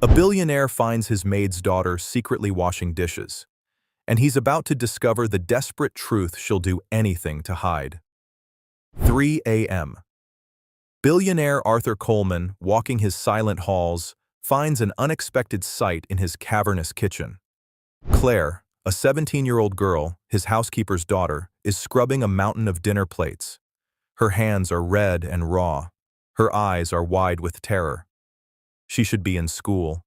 A billionaire finds his maid's daughter secretly washing dishes, and he's about to discover the desperate truth she'll do anything to hide. 3 a.m. Billionaire Arthur Coleman, walking his silent halls, finds an unexpected sight in his cavernous kitchen. Claire, a 17-year-old girl, his housekeeper's daughter, is scrubbing a mountain of dinner plates. Her hands are red and raw. Her eyes are wide with terror. She should be in school.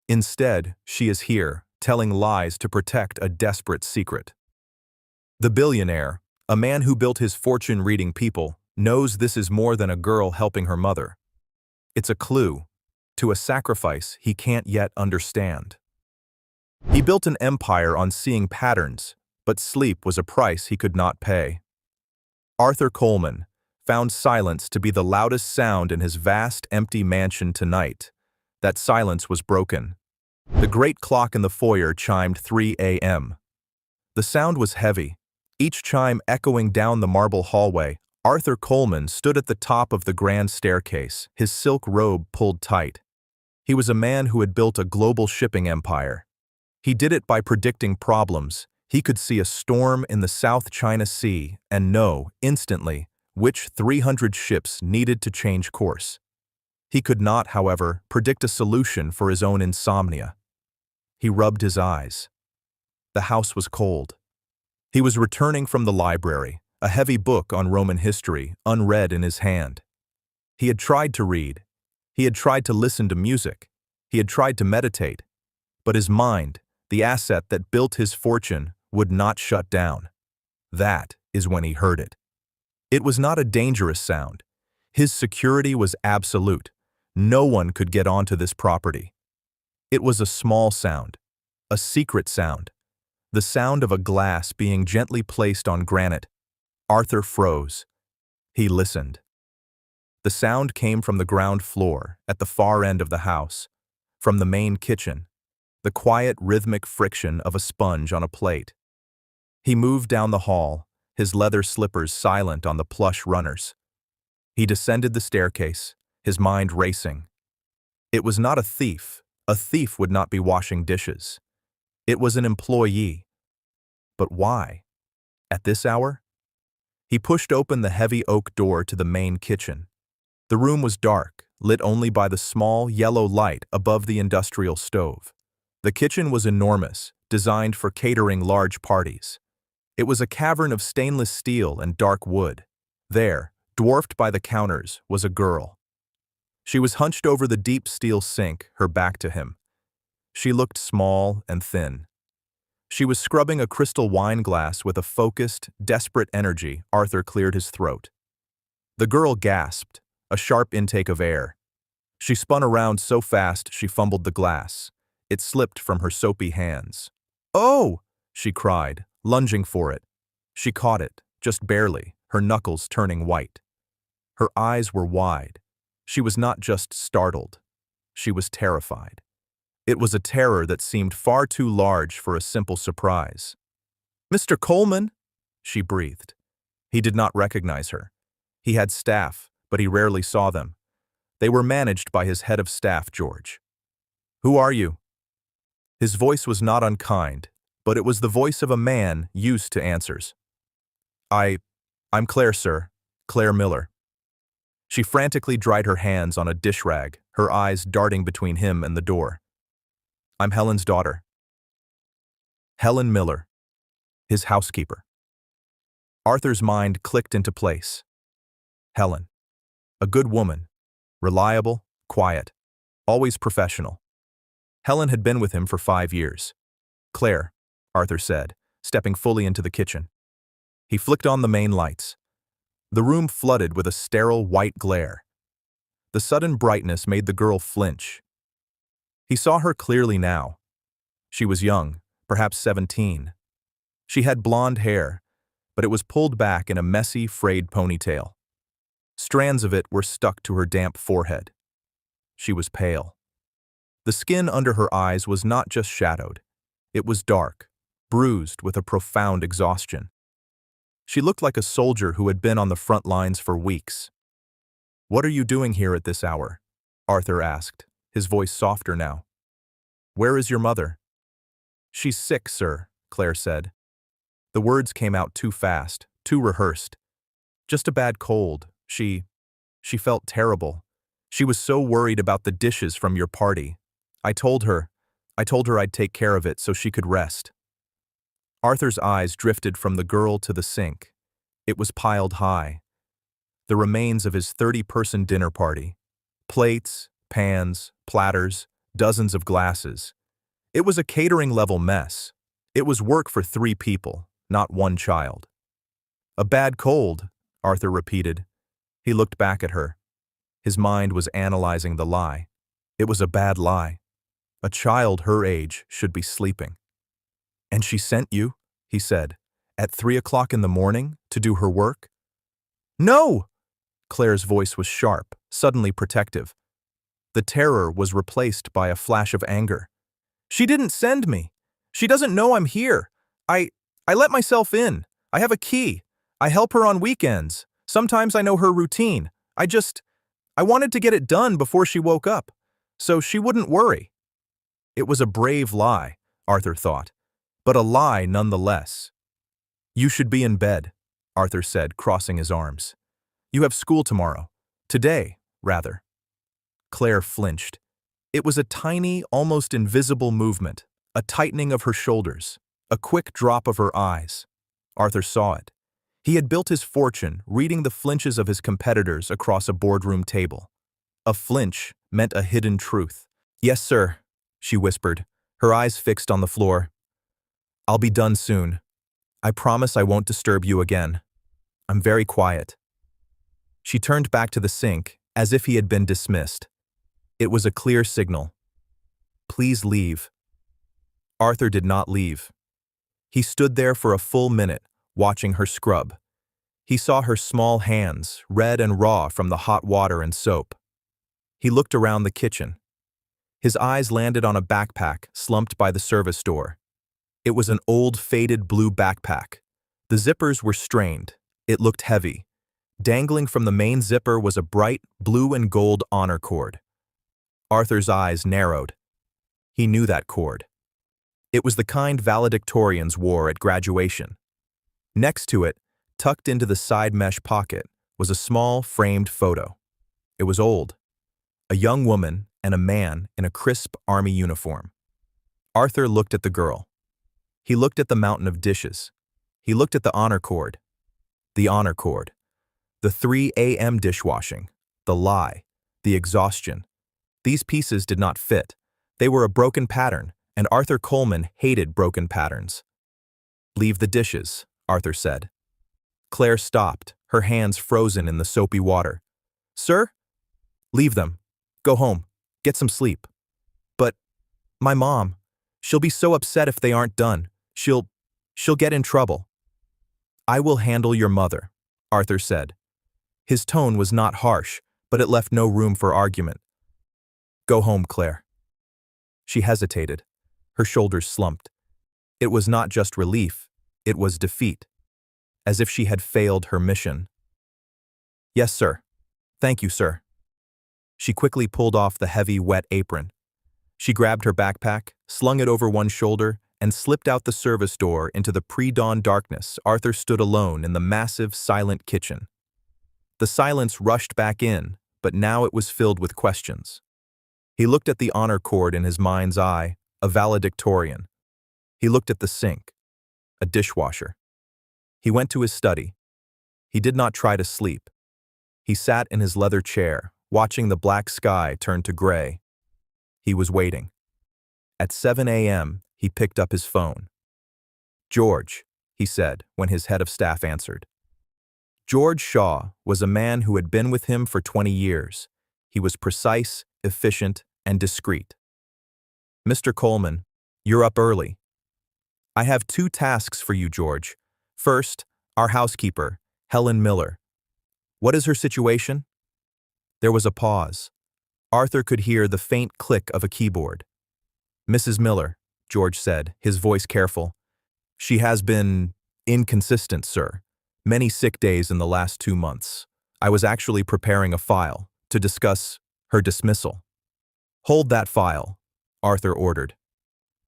Instead, she is here, telling lies to protect a desperate secret. The billionaire, a man who built his fortune reading people, knows this is more than a girl helping her mother. It's a clue to a sacrifice he can't yet understand. He built an empire on seeing patterns, but sleep was a price he could not pay. Arthur Coleman found silence to be the loudest sound in his vast, empty mansion tonight. That silence was broken. The great clock in the foyer chimed 3 a.m. The sound was heavy, each chime echoing down the marble hallway. Arthur Coleman stood at the top of the grand staircase, his silk robe pulled tight. He was a man who had built a global shipping empire. He did it by predicting problems. He could see a storm in the South China Sea and know, instantly, which 300 ships needed to change course. He could not, however, predict a solution for his own insomnia. He rubbed his eyes. The house was cold. He was returning from the library, a heavy book on Roman history, unread in his hand. He had tried to read. He had tried to listen to music. He had tried to meditate. But his mind, the asset that built his fortune, would not shut down. That is when he heard it. It was not a dangerous sound. His security was absolute. No one could get onto this property. It was a small sound, a secret sound, the sound of a glass being gently placed on granite. Arthur froze. He listened. The sound came from the ground floor, at the far end of the house, from the main kitchen, the quiet, rhythmic friction of a sponge on a plate. He moved down the hall, his leather slippers silent on the plush runners. He descended the staircase, his mind racing. It was not a thief. A thief would not be washing dishes. It was an employee. But why? At this hour? He pushed open the heavy oak door to the main kitchen. The room was dark, lit only by the small, yellow light above the industrial stove. The kitchen was enormous, designed for catering large parties. It was a cavern of stainless steel and dark wood. There, dwarfed by the counters, was a girl. She was hunched over the deep steel sink, her back to him. She looked small and thin. She was scrubbing a crystal wine glass with a focused, desperate energy. Arthur cleared his throat. The girl gasped, a sharp intake of air. She spun around so fast she fumbled the glass. It slipped from her soapy hands. "Oh!" she cried, lunging for it. She caught it, just barely, her knuckles turning white. Her eyes were wide. She was not just startled. She was terrified. It was a terror that seemed far too large for a simple surprise. "Mr. Coleman," she breathed. He did not recognize her. He had staff, but he rarely saw them. They were managed by his head of staff, George. "Who are you?" His voice was not unkind, but it was the voice of a man used to answers. I'm Claire, sir. Claire Miller." She frantically dried her hands on a dish rag, her eyes darting between him and the door. "I'm Helen's daughter." Helen Miller, his housekeeper. Arthur's mind clicked into place. Helen. A good woman. Reliable, quiet, always professional. Helen had been with him for 5 years. "Claire," Arthur said, stepping fully into the kitchen. He flicked on the main lights. The room flooded with a sterile white glare. The sudden brightness made the girl flinch. He saw her clearly now. She was young, perhaps 17. She had blonde hair, but it was pulled back in a messy, frayed ponytail. Strands of it were stuck to her damp forehead. She was pale. The skin under her eyes was not just shadowed. It was dark, bruised with a profound exhaustion. She looked like a soldier who had been on the front lines for weeks. "What are you doing here at this hour?" Arthur asked, his voice softer now. "Where is your mother?" "She's sick, sir," Claire said. The words came out too fast, too rehearsed. Just a bad cold. She felt terrible. She was so worried about the dishes from your party. I told her I'd take care of it so she could rest. Arthur's eyes drifted from the girl to the sink. It was piled high. The remains of his 30-person dinner party. Plates, pans, platters, dozens of glasses. It was a catering-level mess. It was work for 3 people, not 1 child. "A bad cold," Arthur repeated. He looked back at her. His mind was analyzing the lie. It was a bad lie. A child her age should be sleeping. "And she sent you," he said, "at 3 o'clock in the morning to do her work?" "No!" Claire's voice was sharp, suddenly protective. The terror was replaced by a flash of anger. "She didn't send me. She doesn't know I'm here. I let myself in. I have a key. I help her on weekends. Sometimes I know her routine. I wanted to get it done before she woke up, so she wouldn't worry." It was a brave lie, Arthur thought, but a lie nonetheless. "You should be in bed," Arthur said, crossing his arms. "You have school tomorrow. Today, rather." Claire flinched. It was a tiny, almost invisible movement, a tightening of her shoulders, a quick drop of her eyes. Arthur saw it. He had built his fortune reading the flinches of his competitors across a boardroom table. A flinch meant a hidden truth. "Yes, sir," she whispered, her eyes fixed on the floor. "I'll be done soon. I promise I won't disturb you again. I'm very quiet." She turned back to the sink, as if he had been dismissed. It was a clear signal. "Please leave." Arthur did not leave. He stood there for a full minute, watching her scrub. He saw her small hands, red and raw from the hot water and soap. He looked around the kitchen. His eyes landed on a backpack slumped by the service door. It was an old, faded blue backpack. The zippers were strained. It looked heavy. Dangling from the main zipper was a bright blue and gold honor cord. Arthur's eyes narrowed. He knew that cord. It was the kind valedictorians wore at graduation. Next to it, tucked into the side mesh pocket, was a small, framed photo. It was old. A young woman and a man in a crisp army uniform. Arthur looked at the girl. He looked at the mountain of dishes. He looked at the honor cord. The honor cord. The 3 a.m. dishwashing. The lie. The exhaustion. These pieces did not fit. They were a broken pattern, and Arthur Coleman hated broken patterns. "Leave the dishes," Arthur said. Claire stopped, her hands frozen in the soapy water. "Sir?" "Leave them. Go home. Get some sleep." "But my mom, she'll be so upset if they aren't done. She'll get in trouble." "I will handle your mother," Arthur said. His tone was not harsh, but it left no room for argument. "Go home, Claire." She hesitated. Her shoulders slumped. It was not just relief, it was defeat. As if she had failed her mission. "Yes, sir. Thank you, sir." She quickly pulled off the heavy, wet apron. She grabbed her backpack, slung it over one shoulder, and slipped out the service door into the pre-dawn darkness. Arthur stood alone in the massive, silent kitchen. The silence rushed back in, but now it was filled with questions. He looked at the honor cord in his mind's eye, a valedictorian. He looked at the sink, a dishwasher. He went to his study. He did not try to sleep. He sat in his leather chair, watching the black sky turn to gray. He was waiting. At 7 a.m., he picked up his phone. "George," he said when his head of staff answered. George Shaw was a man who had been with him for 20 years. He was precise, efficient, and discreet. "Mr. Coleman, you're up early." "I have 2 tasks for you, George. First, our housekeeper, Helen Miller. What is her situation?" There was a pause. Arthur could hear the faint click of a keyboard. "Mrs. Miller," George said, his voice careful. "She has been inconsistent, sir. Many sick days in the last 2 months. I was actually preparing a file to discuss her dismissal." Hold that file, Arthur ordered.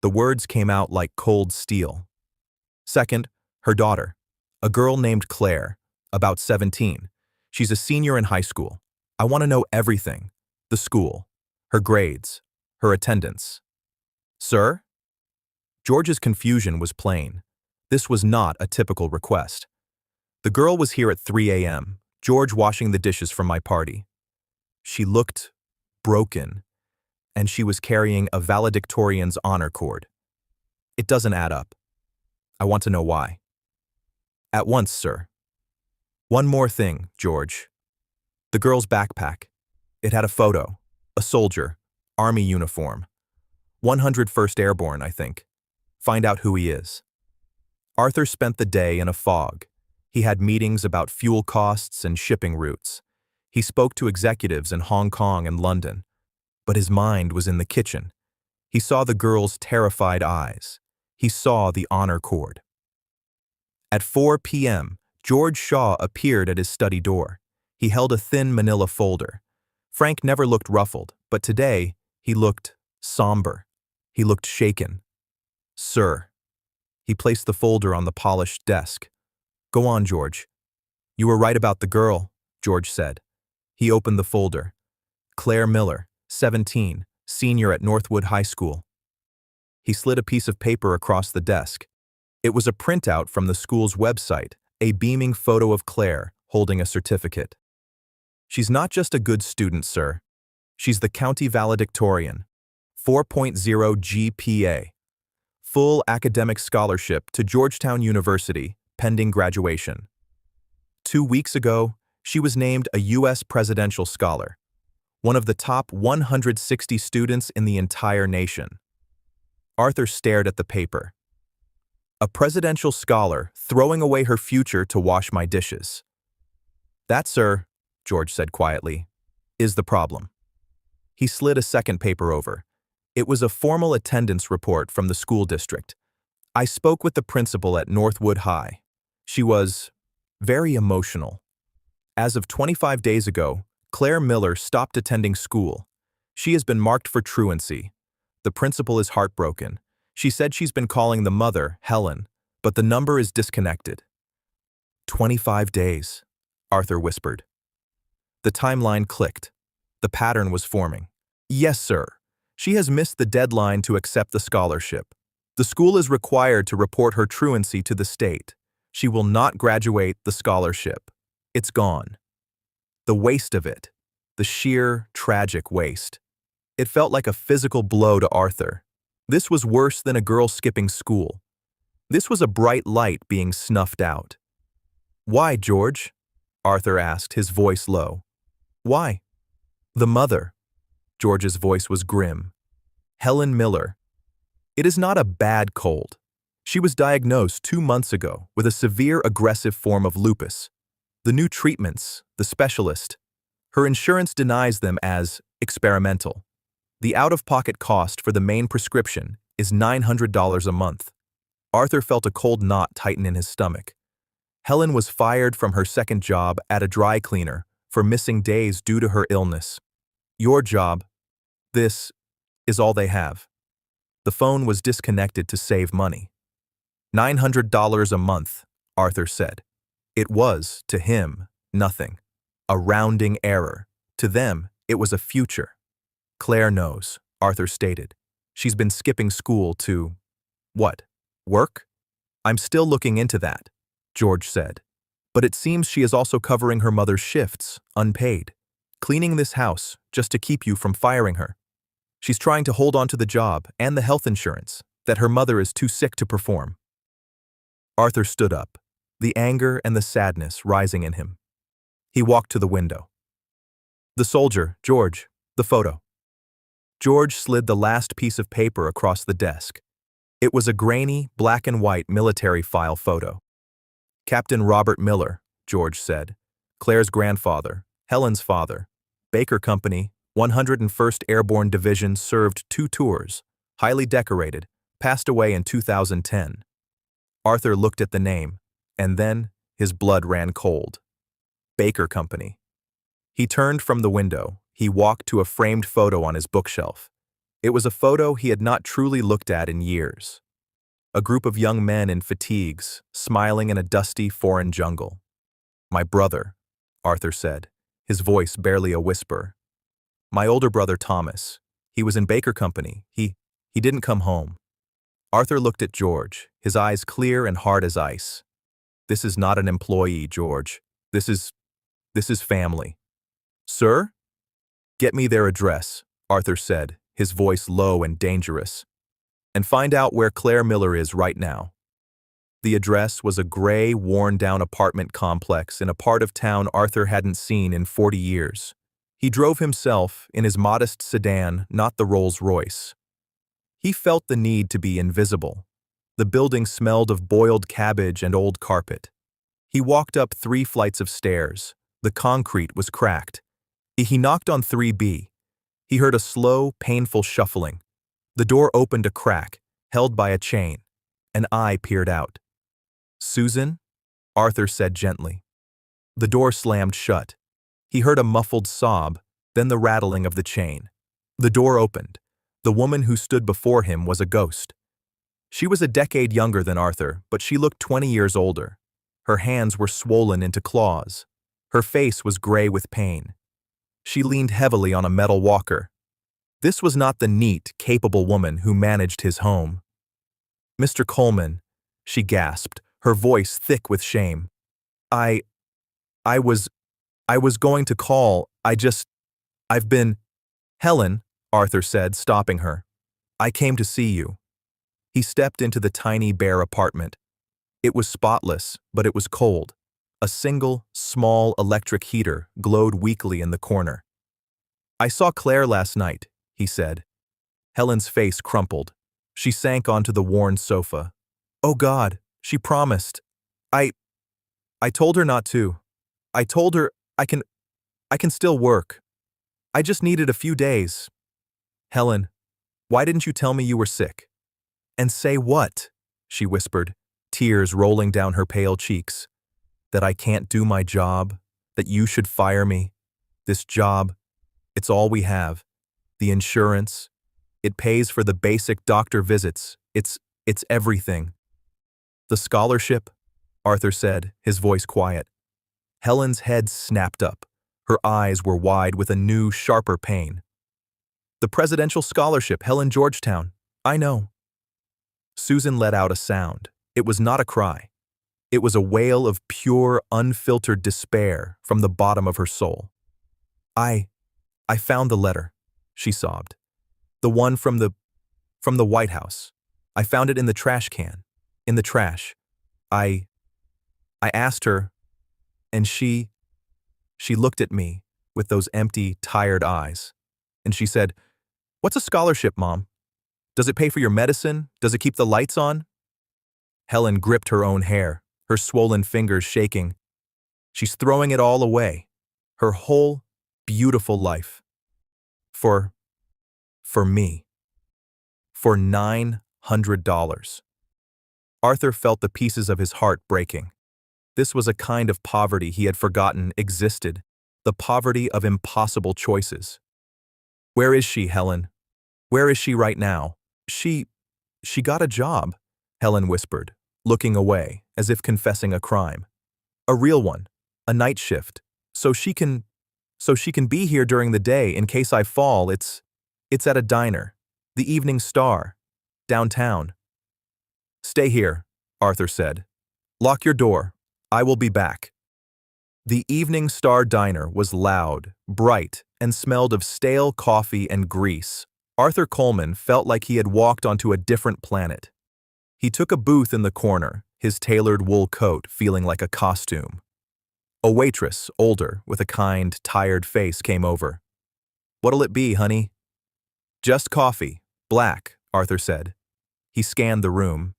The words came out like cold steel. Second, her daughter, a girl named Claire, about 17. She's a senior in high school. I want to know everything. The school, her grades, her attendance. Sir? George's confusion was plain. This was not a typical request. The girl was here at 3 a.m., George washing the dishes from my party. She looked broken, and she was carrying a valedictorian's honor cord. It doesn't add up. I want to know why. At once, sir. One more thing, George. The girl's backpack. It had a photo. A soldier. Army uniform. 101st Airborne, I think. Find out who he is. Arthur spent the day in a fog. He had meetings about fuel costs and shipping routes. He spoke to executives in Hong Kong and London. But his mind was in the kitchen. He saw the girl's terrified eyes. He saw the honor cord. At 4 p.m., George Shaw appeared at his study door. He held a thin manila folder. Frank never looked ruffled, but today he looked somber. He looked shaken. Sir. He placed the folder on the polished desk. Go on, George. You were right about the girl, George said. He opened the folder. Claire Miller, 17, senior at Northwood High School. He slid a piece of paper across the desk. It was a printout from the school's website, a beaming photo of Claire holding a certificate. She's not just a good student, sir. She's the county valedictorian. 4.0 GPA. Full academic scholarship to Georgetown University, pending graduation. 2 weeks ago, she was named a U.S. presidential scholar, one of the top 160 students in the entire nation. Arthur stared at the paper. A presidential scholar throwing away her future to wash my dishes. That, sir, George said quietly, is the problem. He slid a second paper over. It was a formal attendance report from the school district. I spoke with the principal at Northwood High. She was very emotional. As of 25 days ago, Claire Miller stopped attending school. She has been marked for truancy. The principal is heartbroken. She said she's been calling the mother, Helen, but the number is disconnected. 25 days, Arthur whispered. The timeline clicked. The pattern was forming. Yes, sir. She has missed the deadline to accept the scholarship. The school is required to report her truancy to the state. She will not graduate the scholarship. It's gone. The waste of it. The sheer, tragic waste. It felt like a physical blow to Arthur. This was worse than a girl skipping school. This was a bright light being snuffed out. Why, George? Arthur asked, his voice low. Why? The mother. George's voice was grim. Helen Miller. It is not a bad cold. She was diagnosed 2 months ago with a severe aggressive form of lupus. The new treatments, the specialist, her insurance denies them as experimental. The out-of-pocket cost for the main prescription is $900 a month. Arthur felt a cold knot tighten in his stomach. Helen was fired from her second job at a dry cleaner for missing days due to her illness. Your job, this, is all they have. The phone was disconnected to save money. $900 a month, Arthur said. It was, to him, nothing. A rounding error. To them, it was a future. Claire knows, Arthur stated. She's been skipping school to… what? Work? I'm still looking into that, George said. But it seems she is also covering her mother's shifts, unpaid. Cleaning this house, just to keep you from firing her. She's trying to hold on to the job and the health insurance that her mother is too sick to perform. Arthur stood up, the anger and the sadness rising in him. He walked to the window. The soldier, George, the photo. George slid the last piece of paper across the desk. It was a grainy, black and white military file photo. Captain Robert Miller, George said. Claire's grandfather, Helen's father. Baker Company, 101st Airborne Division, served 2 tours, highly decorated, passed away in 2010. Arthur looked at the name, and then his blood ran cold. Baker Company. He turned from the window. He walked to a framed photo on his bookshelf. It was a photo he had not truly looked at in years. A group of young men in fatigues, smiling in a dusty foreign jungle. "My brother," Arthur said, his voice barely a whisper. "My older brother Thomas. He was in Baker Company. He didn't come home." Arthur looked at George, his eyes clear and hard as ice. "This is not an employee, George. This is family." "Sir?" "Get me their address," Arthur said, his voice low and dangerous. "And find out where Claire Miller is right now." The address was a gray, worn-down apartment complex in a part of town Arthur hadn't seen in 40 years. He drove himself in his modest sedan, not the Rolls-Royce. He felt the need to be invisible. The building smelled of boiled cabbage and old carpet. He walked up 3 flights of stairs. The concrete was cracked. He knocked on 3B. He heard a slow, painful shuffling. The door opened a crack, held by a chain. An eye peered out. "Susan?" Arthur said gently. The door slammed shut. He heard a muffled sob, then the rattling of the chain. The door opened. The woman who stood before him was a ghost. She was a decade younger than Arthur, but she looked 20 years older. Her hands were swollen into claws. Her face was gray with pain. She leaned heavily on a metal walker. This was not the neat, capable woman who managed his home. "Mr. Coleman," she gasped, her voice thick with shame. I was going to call. I've been—" "Helen," Arthur said, stopping her. "I came to see you." He stepped into the tiny, bare apartment. It was spotless, but it was cold. A single, small electric heater glowed weakly in the corner. "I saw Claire last night," he said. Helen's face crumpled. She sank onto the worn sofa. "Oh God, she promised. I told her not to. I told her I can still work. I just needed a few days." "Helen, why didn't you tell me you were sick?" "And say what?" she whispered, tears rolling down her pale cheeks. "That I can't do my job, that you should fire me. This job, it's all we have. The insurance, it pays for the basic doctor visits. It's everything." "The scholarship," Arthur said, his voice quiet. Helen's head snapped up. Her eyes were wide with a new, sharper pain. "The presidential scholarship, Helen Georgetown. I know." Susan let out a sound. It was not a cry. It was a wail of pure, unfiltered despair from the bottom of her soul. I found the letter," she sobbed. "The one from the White House. I found it in the trash can. In the trash. I asked her, and she looked at me with those empty, tired eyes. And she said, 'What's a scholarship, Mom? Does it pay for your medicine? Does it keep the lights on?'" Helen gripped her own hair, her swollen fingers shaking. "She's throwing it all away. Her whole, beautiful life. For me. For $900. Arthur felt the pieces of his heart breaking. This was a kind of poverty he had forgotten existed, the poverty of impossible choices. "Where is she, Helen? Where is she right now?" She got a job," Helen whispered, looking away, as if confessing a crime. "A real one, a night shift, so she can be here during the day in case I fall. It's at a diner, the Evening Star, downtown." "Stay here," Arthur said. "Lock your door. I will be back." The Evening Star diner was loud, bright, and smelled of stale coffee and grease. Arthur Coleman felt like he had walked onto a different planet. He took a booth in the corner, his tailored wool coat feeling like a costume. A waitress, older, with a kind, tired face, came over. "What'll it be, honey?" "Just coffee, black," Arthur said. He scanned the room,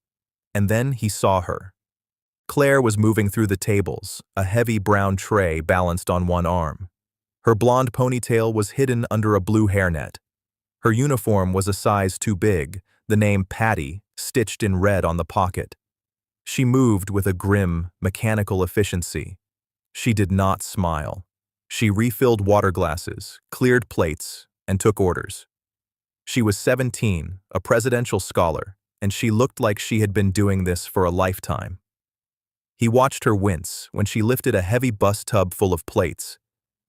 and then he saw her. Claire was moving through the tables, a heavy brown tray balanced on one arm. Her blonde ponytail was hidden under a blue hairnet. Her uniform was a size too big, the name Patty stitched in red on the pocket. She moved with a grim, mechanical efficiency. She did not smile. She refilled water glasses, cleared plates, and took orders. She was 17, a presidential scholar, and she looked like she had been doing this for a lifetime. He watched her wince when she lifted a heavy bus tub full of plates.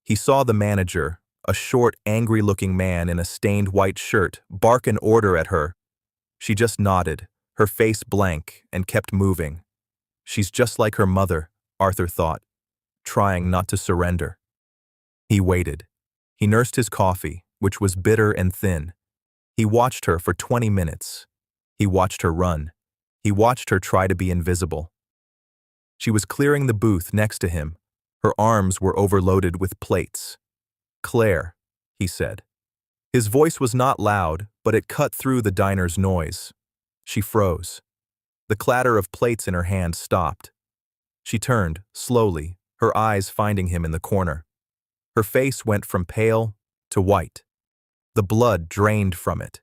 He saw the manager, a short, angry-looking man in a stained white shirt, bark an order at her. She just nodded, her face blank, and kept moving. She's just like her mother, Arthur thought, trying not to surrender. He waited. He nursed his coffee, which was bitter and thin. He watched her for 20 minutes. He watched her run. He watched her try to be invisible. She was clearing the booth next to him. Her arms were overloaded with plates. "Claire," he said. His voice was not loud, but it cut through the diner's noise. She froze. The clatter of plates in her hand stopped. She turned, slowly, her eyes finding him in the corner. Her face went from pale to white. The blood drained from it.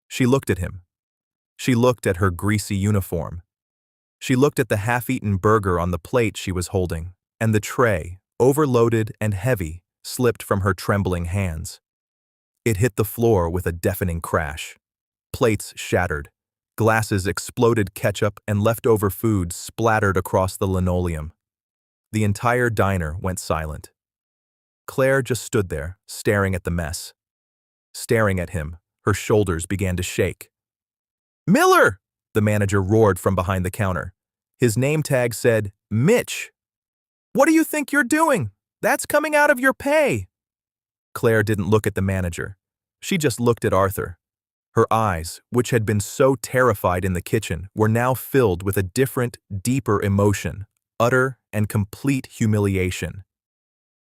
She looked at him. She looked at her greasy uniform. She looked at the half-eaten burger on the plate she was holding, and the tray, overloaded and heavy, slipped from her trembling hands. It hit the floor with a deafening crash. Plates shattered. Glasses exploded, ketchup and leftover food splattered across the linoleum. The entire diner went silent. Claire just stood there, staring at the mess. Staring at him, her shoulders began to shake. "Miller!" the manager roared from behind the counter. His name tag said, "Mitch. What do you think you're doing? That's coming out of your pay." Claire didn't look at the manager. She just looked at Arthur. Her eyes, which had been so terrified in the kitchen, were now filled with a different, deeper emotion, utter and complete humiliation.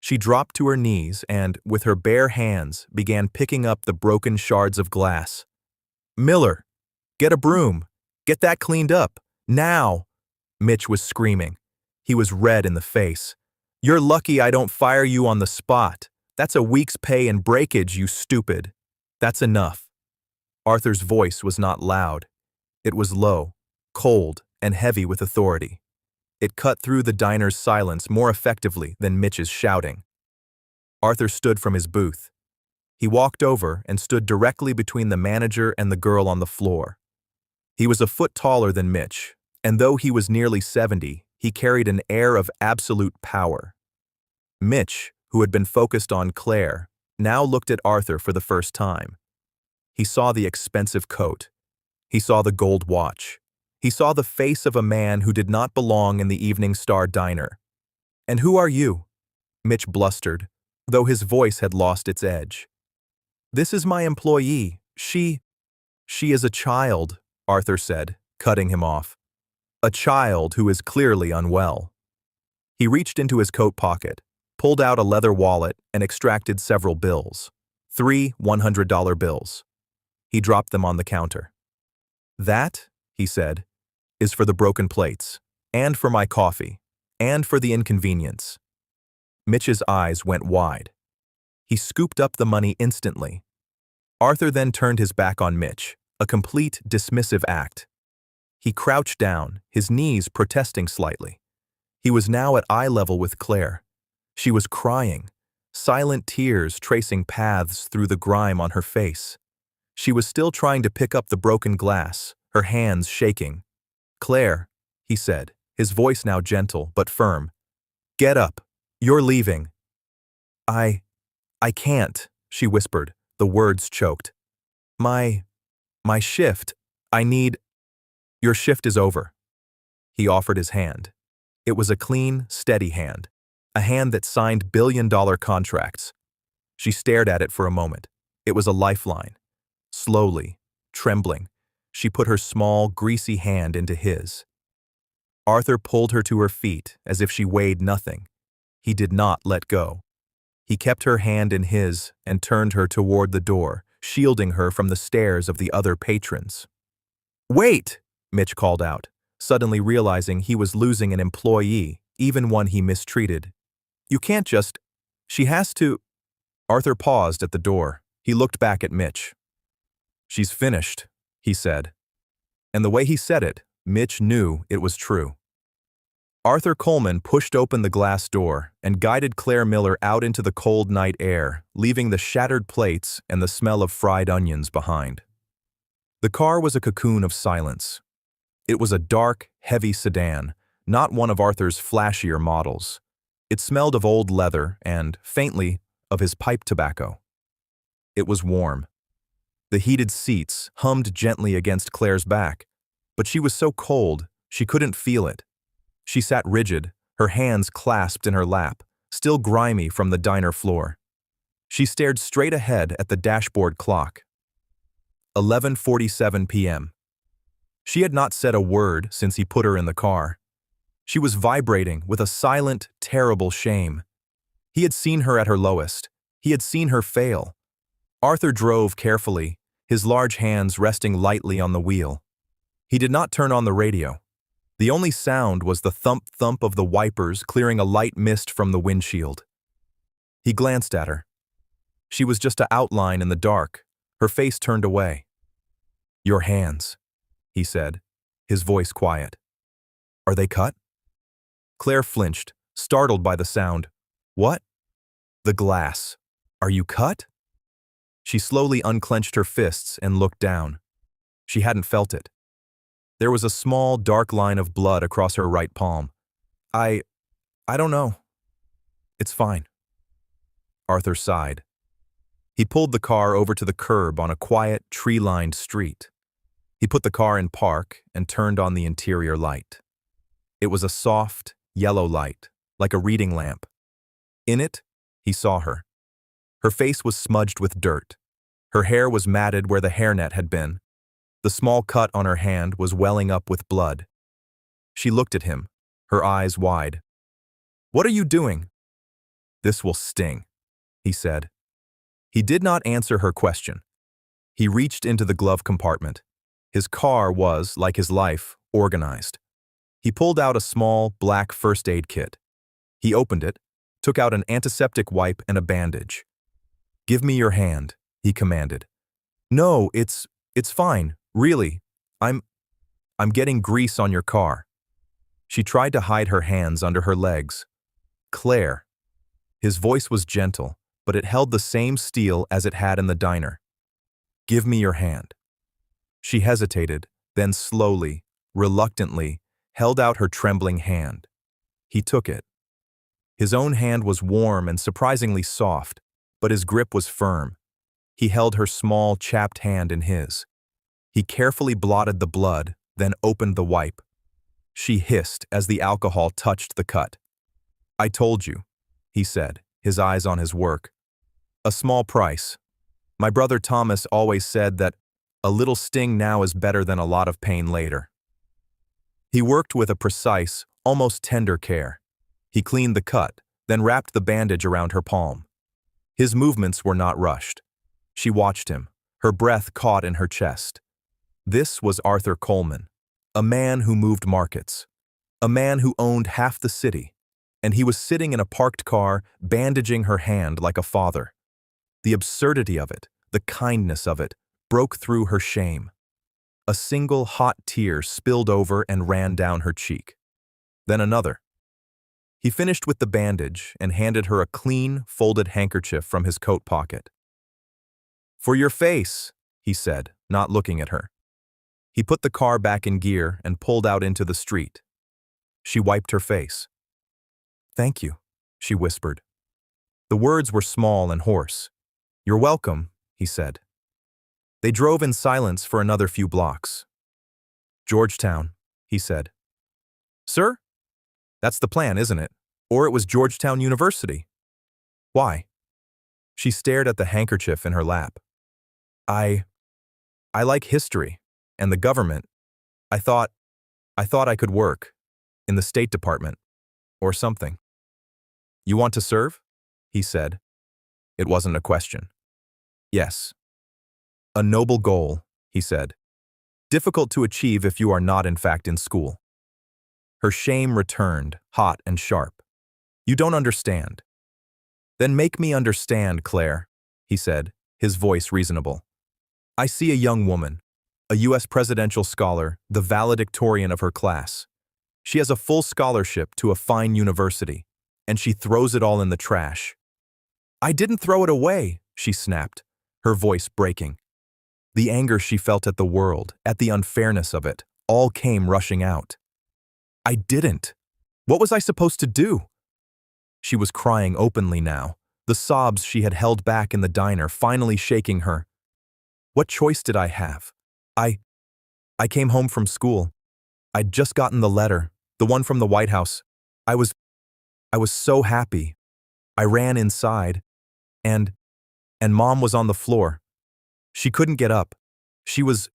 She dropped to her knees and, with her bare hands, began picking up the broken shards of glass. "Miller, get a broom. Get that cleaned up. Now!" Mitch was screaming. He was red in the face. "You're lucky I don't fire you on the spot. That's a week's pay and breakage, you stupid. That's enough." Arthur's voice was not loud. It was low, cold, and heavy with authority. It cut through the diner's silence more effectively than Mitch's shouting. Arthur stood from his booth. He walked over and stood directly between the manager and the girl on the floor. He was a foot taller than Mitch, and though he was nearly 70, he carried an air of absolute power. Mitch, who had been focused on Claire, now looked at Arthur for the first time. He saw the expensive coat. He saw the gold watch. He saw the face of a man who did not belong in the Evening Star diner. "And who are you?" Mitch blustered, though his voice had lost its edge. "This is my employee. She is a child," Arthur said, cutting him off. "A child who is clearly unwell." He reached into his coat pocket, pulled out a leather wallet, and extracted several bills. 3 $100 bills. He dropped them on the counter. "That," he said, "is for the broken plates, and for my coffee, and for the inconvenience." Mitch's eyes went wide. He scooped up the money instantly. Arthur then turned his back on Mitch, a complete dismissive act. He crouched down, his knees protesting slightly. He was now at eye level with Claire. She was crying, silent tears tracing paths through the grime on her face. She was still trying to pick up the broken glass, her hands shaking. "Claire," he said, his voice now gentle but firm. "Get up. You're leaving." I can't," she whispered, the words choked. My shift. I need—" "Your shift is over." He offered his hand. It was a clean, steady hand, a hand that signed billion-dollar contracts. She stared at it for a moment. It was a lifeline. Slowly, trembling, she put her small, greasy hand into his. Arthur pulled her to her feet as if she weighed nothing. He did not let go. He kept her hand in his and turned her toward the door, shielding her from the stares of the other patrons. "Wait!" Mitch called out, suddenly realizing he was losing an employee, even one he mistreated. "You can't just— She has to—" Arthur paused at the door. He looked back at Mitch. "She's finished," he said. And the way he said it, Mitch knew it was true. Arthur Coleman pushed open the glass door and guided Claire Miller out into the cold night air, leaving the shattered plates and the smell of fried onions behind. The car was a cocoon of silence. It was a dark, heavy sedan, not one of Arthur's flashier models. It smelled of old leather and, faintly, of his pipe tobacco. It was warm. The heated seats hummed gently against Claire's back, but she was so cold she couldn't feel it. She sat rigid, her hands clasped in her lap, still grimy from the diner floor. She stared straight ahead at the dashboard clock. 11:47 p.m. She had not said a word since he put her in the car. She was vibrating with a silent, terrible shame. He had seen her at her lowest. He had seen her fail. Arthur drove carefully, his large hands resting lightly on the wheel. He did not turn on the radio. The only sound was the thump-thump of the wipers clearing a light mist from the windshield. He glanced at her. She was just an outline in the dark, her face turned away. "Your hands," he said, his voice quiet. "Are they cut?" Claire flinched, startled by the sound. "What?" "The glass. Are you cut?" She slowly unclenched her fists and looked down. She hadn't felt it. There was a small, dark line of blood across her right palm. I don't know. It's fine." Arthur sighed. He pulled the car over to the curb on a quiet, tree-lined street. He put the car in park and turned on the interior light. It was a soft, yellow light, like a reading lamp. In it, he saw her. Her face was smudged with dirt. Her hair was matted where the hairnet had been. The small cut on her hand was welling up with blood. She looked at him, her eyes wide. "What are you doing?" "This will sting," he said. He did not answer her question. He reached into the glove compartment. His car was, like his life, organized. He pulled out a small, black first aid kit. He opened it, took out an antiseptic wipe and a bandage. "Give me your hand," he commanded. "No, it's fine, really. I'm getting grease on your car." She tried to hide her hands under her legs. "Claire." His voice was gentle, but it held the same steel as it had in the diner. "Give me your hand." She hesitated, then slowly, reluctantly, held out her trembling hand. He took it. His own hand was warm and surprisingly soft, but his grip was firm. He held her small, chapped hand in his. He carefully blotted the blood, then opened the wipe. She hissed as the alcohol touched the cut. "I told you," he said, his eyes on his work. "A small price. My brother Thomas always said that a little sting now is better than a lot of pain later." He worked with a precise, almost tender care. He cleaned the cut, then wrapped the bandage around her palm. His movements were not rushed. She watched him, her breath caught in her chest. This was Arthur Coleman, a man who moved markets, a man who owned half the city, and he was sitting in a parked car, bandaging her hand like a father. The absurdity of it, the kindness of it, broke through her shame. A single hot tear spilled over and ran down her cheek. Then another. He finished with the bandage and handed her a clean, folded handkerchief from his coat pocket. "For your face," he said, not looking at her. He put the car back in gear and pulled out into the street. She wiped her face. "Thank you," she whispered. The words were small and hoarse. "You're welcome," he said. They drove in silence for another few blocks. "Georgetown," he said. "Sir? That's the plan, isn't it? Or it was Georgetown University." "Why?" She stared at the handkerchief in her lap. I like history and the government. I thought I could work in the State Department or something." "You want to serve?" he said. It wasn't a question. "Yes." "A noble goal," he said. "Difficult to achieve if you are not in fact in school." Her shame returned, hot and sharp. "You don't understand." "Then make me understand, Claire," he said, his voice reasonable. "I see a young woman, a U.S. presidential scholar, the valedictorian of her class. She has a full scholarship to a fine university, and she throws it all in the trash. I didn't throw it away, she snapped, her voice breaking. The anger she felt at the world, at the unfairness of it, all came rushing out. I didn't. What was I supposed to do? She was crying openly now, the sobs she had held back in the diner finally shaking her. What choice did I have? I came home from school. I'd just gotten the letter, the one from the White House. I was so happy. I ran inside, and Mom was on the floor. She couldn't get up. She was